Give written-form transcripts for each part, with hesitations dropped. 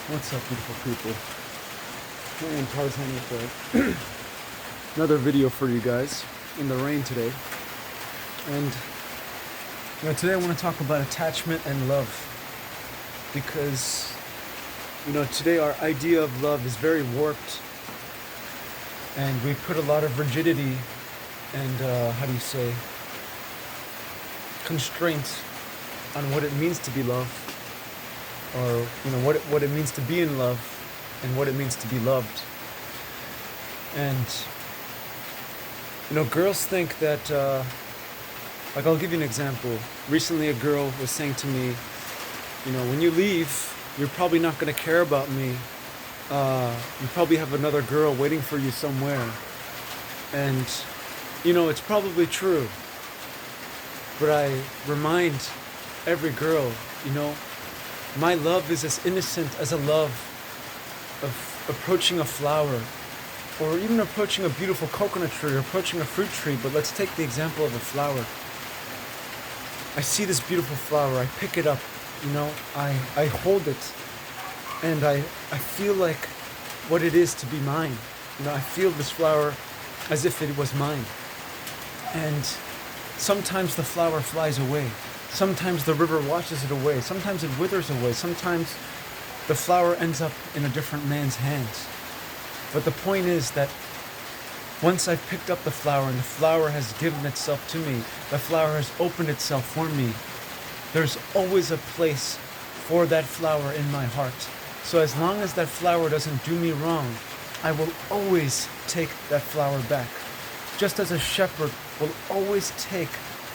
What's up, beautiful people? I am Tarzan with another video for you guys in the rain today. And today I want to talk about attachment and love, because today our idea of love is very warped, and we put a lot of rigidity and constraints on what it means to be loved, or what it means to be in love and what it means to be loved. And girls think that I'll give you an example. Recently a girl was saying to me, when you leave, you're probably not going to care about me. You probably have another girl waiting for you somewhere. And it's probably true, but I remind every girl, my love is as innocent as a love of approaching a flower, or even approaching a beautiful coconut tree, or approaching a fruit tree. But let's take the example of a flower. I see this beautiful flower, I pick it up, I hold it, and I feel like what it is to be mine. I feel this flower as if it was mine. And sometimes the flower flies away. Sometimes the river washes it away. Sometimes it withers away. Sometimes the flower ends up in a different man's hands. But the point is that once I've picked up the flower and the flower has given itself to me, the flower has opened itself for me, there's always a place for that flower in my heart. So as long as that flower doesn't do me wrong, I will always take that flower back. Just as a shepherd will always take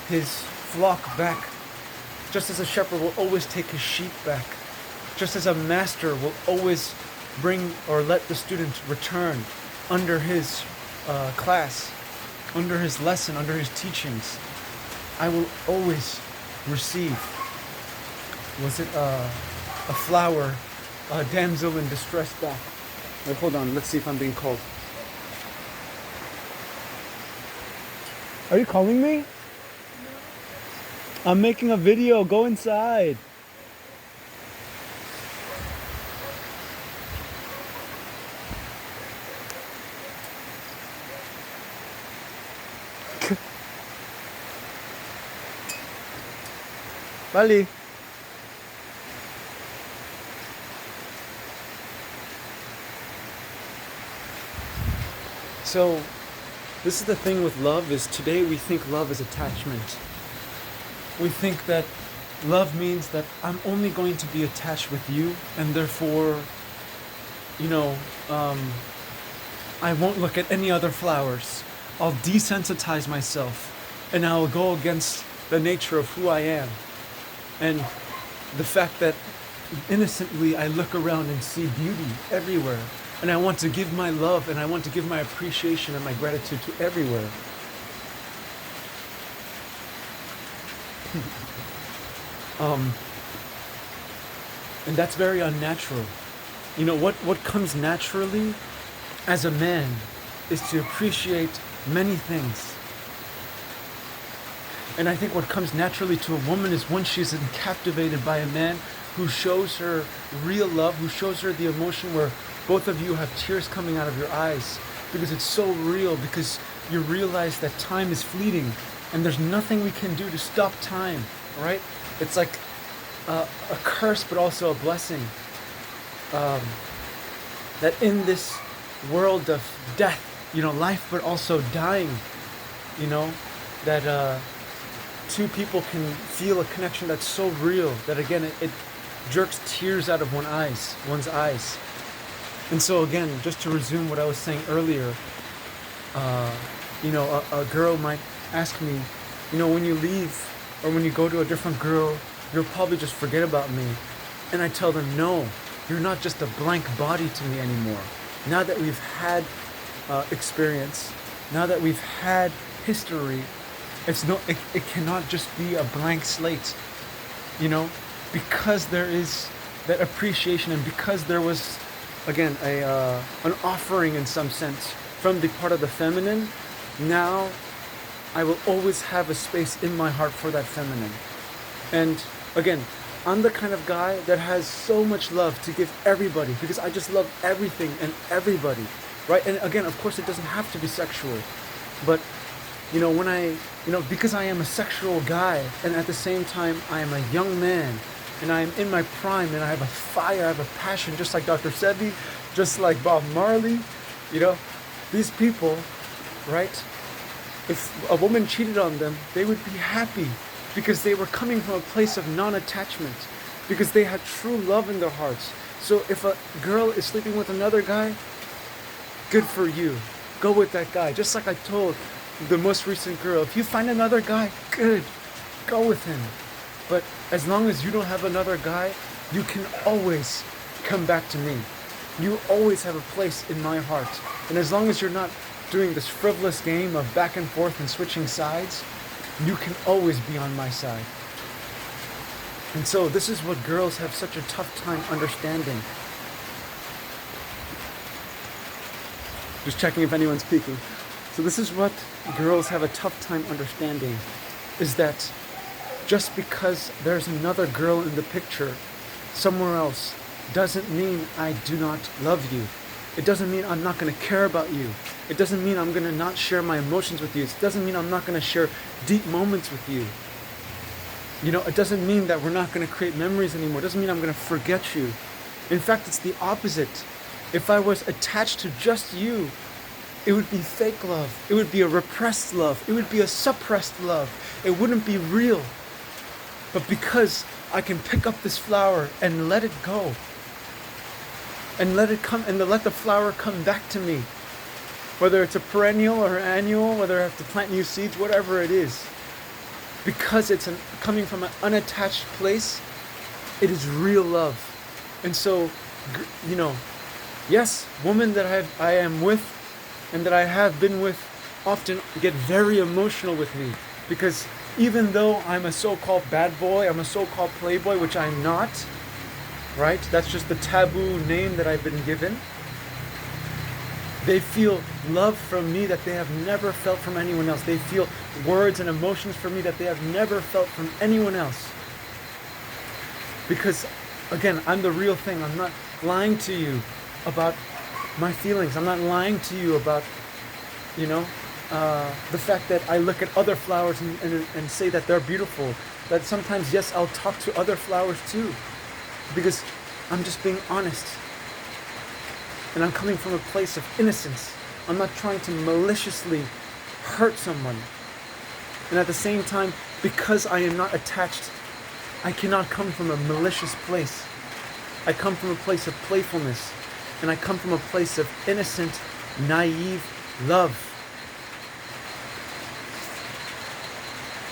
his flock back. Just as a shepherd will always take his sheep back. Just as a master will always bring or let the student return under his class, under his lesson, under his teachings, I will always receive, a flower, a damsel in distress back. Wait, hold on, let's see if I'm being called. Are you calling me? I'm making a video. Go inside. Marley. So, this is the thing with love, is today we think love is attachment. We think that love means that I'm only going to be attached with you, and therefore, I won't look at any other flowers. I'll desensitize myself, and I'll go against the nature of who I am. And the fact that innocently I look around and see beauty everywhere, and I want to give my love, and I want to give my appreciation and my gratitude to everywhere. And that's very unnatural. What comes naturally as a man is to appreciate many things. And I think what comes naturally to a woman is when she's captivated by a man who shows her real love, who shows her the emotion where both of you have tears coming out of your eyes, because it's so real, because you realize that time is fleeting and there's nothing we can do to stop time, right? It's like a curse, but also a blessing. That in this world of death, life, but also dying, that two people can feel a connection that's so real that, again, it jerks tears out of one's eyes. And so, again, just to resume what I was saying earlier, a girl might ask me, when you leave or when you go to a different girl, you'll probably just forget about me. And I tell them, no, you're not just a blank body to me anymore. Now that we've had experience, now that we've had history, it cannot just be a blank slate, because there is that appreciation, and because there was, again, an offering in some sense from the part of the feminine. Now I will always have a space in my heart for that feminine. And again, I'm the kind of guy that has so much love to give everybody because I just love everything and everybody, right? And again, of course, it doesn't have to be sexual, but when because I am a sexual guy and at the same time I am a young man and I am in my prime and I have a fire, I have a passion, just like Dr. Sebi, just like Bob Marley, these people, right? If a woman cheated on them, they would be happy because they were coming from a place of non-attachment, because they had true love in their hearts. So if a girl is sleeping with another guy, good for you. Go with that guy. Just like I told the most recent girl, if you find another guy, good. Go with him. But as long as you don't have another guy, you can always come back to me. You always have a place in my heart. And as long as you're not doing this frivolous game of back and forth and switching sides, you can always be on my side. And so this is what girls have such a tough time understanding. Just checking if anyone's peeking. So this is what girls have a tough time understanding, is that just because there's another girl in the picture somewhere else doesn't mean I do not love you. It doesn't mean I'm not going to care about you. It doesn't mean I'm going to not share my emotions with you. It doesn't mean I'm not going to share deep moments with you. It doesn't mean that we're not going to create memories anymore. It doesn't mean I'm going to forget you. In fact, it's the opposite. If I was attached to just you, it would be fake love. It would be a repressed love. It would be a suppressed love. It wouldn't be real. But because I can pick up this flower and let it go, and let it come, and let the flower come back to me, whether it's a perennial or annual, whether I have to plant new seeds, whatever it is, because it's coming from an unattached place, it is real love. And so, yes, women that I am with and that I have been with often get very emotional with me, because even though I'm a so-called bad boy, I'm a so-called playboy, which I'm not, right? That's just the taboo name that I've been given. They feel love from me that they have never felt from anyone else. They feel words and emotions from me that they have never felt from anyone else. Because, again, I'm the real thing. I'm not lying to you about my feelings. I'm not lying to you about, the fact that I look at other flowers and say that they're beautiful. That sometimes, yes, I'll talk to other flowers too. Because I'm just being honest. And I'm coming from a place of innocence. I'm not trying to maliciously hurt someone. And at the same time, because I am not attached, I cannot come from a malicious place. I come from a place of playfulness. And I come from a place of innocent, naive love.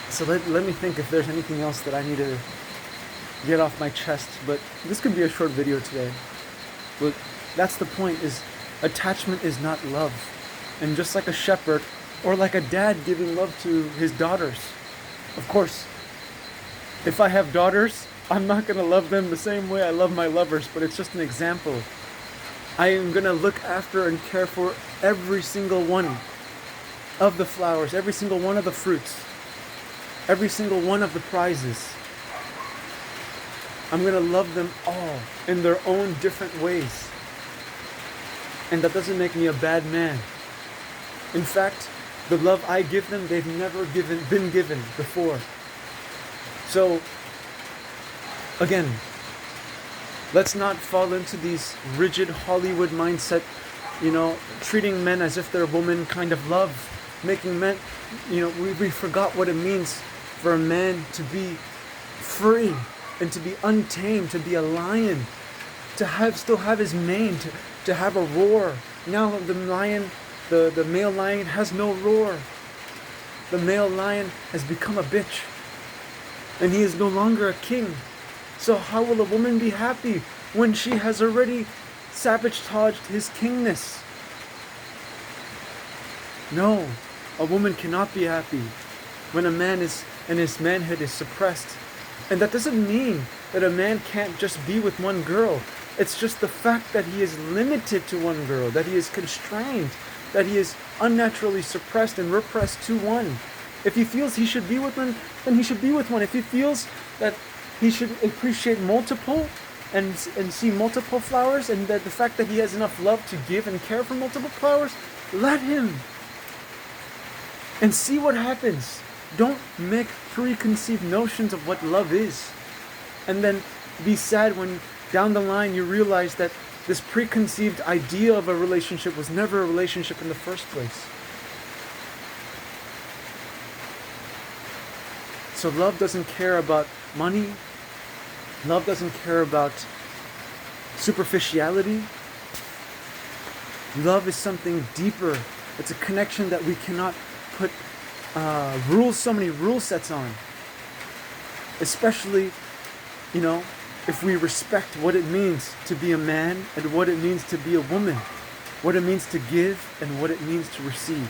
So let me think if there's anything else that I need to get off my chest. But this could be a short video today. But that's the point, is attachment is not love. And just like a shepherd or like a dad giving love to his daughters, of course, if I have daughters, I'm not going to love them the same way I love my lovers, but it's just an example. I am going to look after and care for every single one of the flowers, every single one of the fruits, every single one of the prizes. I'm going to love them all in their own different ways. And that doesn't make me a bad man. In fact, the love I give them, they've never been given before. So, again, let's not fall into these rigid Hollywood mindset, treating men as if they're women kind of love. Making men, we forgot what it means for a man to be free and to be untamed, to be a lion, to still have his mane, to have a roar. Now the lion, the male lion has no roar. The male lion has become a bitch. And he is no longer a king. So how will a woman be happy when she has already sabotaged his kingness? No, a woman cannot be happy when a man is, and his manhood is suppressed. And that doesn't mean that a man can't just be with one girl. It's just the fact that he is limited to one girl, that he is constrained, that he is unnaturally suppressed and repressed to one. If he feels he should be with one, then he should be with one. If he feels that he should appreciate multiple and see multiple flowers, and that the fact that he has enough love to give and care for multiple flowers, let him. And see what happens. Don't make preconceived notions of what love is. And then be sad when down the line you realize that this preconceived idea of a relationship was never a relationship in the first place. So love doesn't care about money. Love doesn't care about superficiality. Love is something deeper. It's a connection that we cannot put so many rule sets on. Especially, if we respect what it means to be a man and what it means to be a woman, what it means to give and what it means to receive.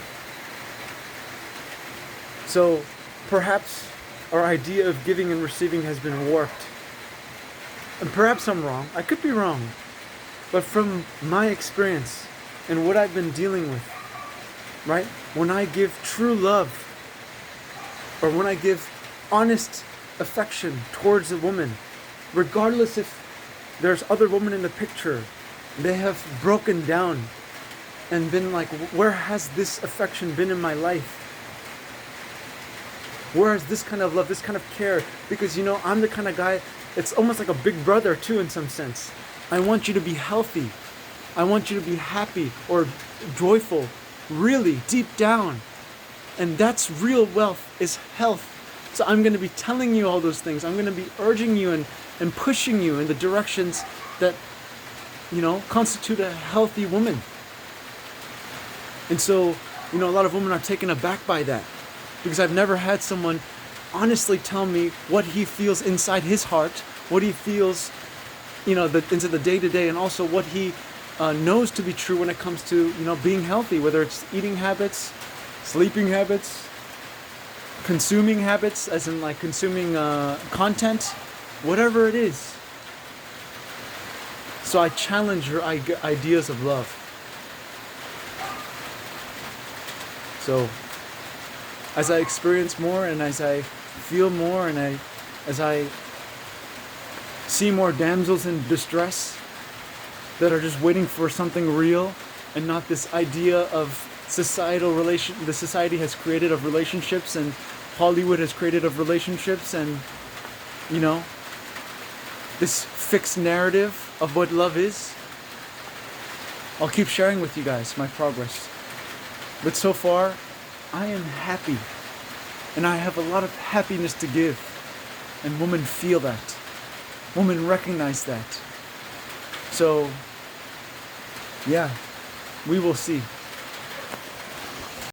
So perhaps our idea of giving and receiving has been warped. And perhaps I'm wrong. I could be wrong. But from my experience and what I've been dealing with, right? When I give true love, or when I give honest affection towards a woman, regardless if there's other women in the picture, they have broken down and been like, where has this affection been in my life? Where is this kind of love, this kind of care? Because I'm the kind of guy, it's almost like a big brother too in some sense. I want you to be healthy. I want you to be happy or joyful, really deep down. And that's real wealth, is health. So I'm going to be telling you all those things. I'm going to be urging you and pushing you in the directions that, constitute a healthy woman. And so, a lot of women are taken aback by that. Because I've never had someone honestly tell me what he feels inside his heart, what he feels, into the day-to-day, and also what he knows to be true when it comes to, being healthy, whether it's eating habits, sleeping habits, consuming habits, as in like consuming content, whatever it is. So I challenge your ideas of love. So as I experience more and as I feel more and as I see more damsels in distress that are just waiting for something real and not this idea of the society has created of relationships and Hollywood has created of relationships and, this fixed narrative of what love is. I'll keep sharing with you guys my progress. But so far, I am happy. And I have a lot of happiness to give. And women feel that. Women recognize that. So, yeah, we will see.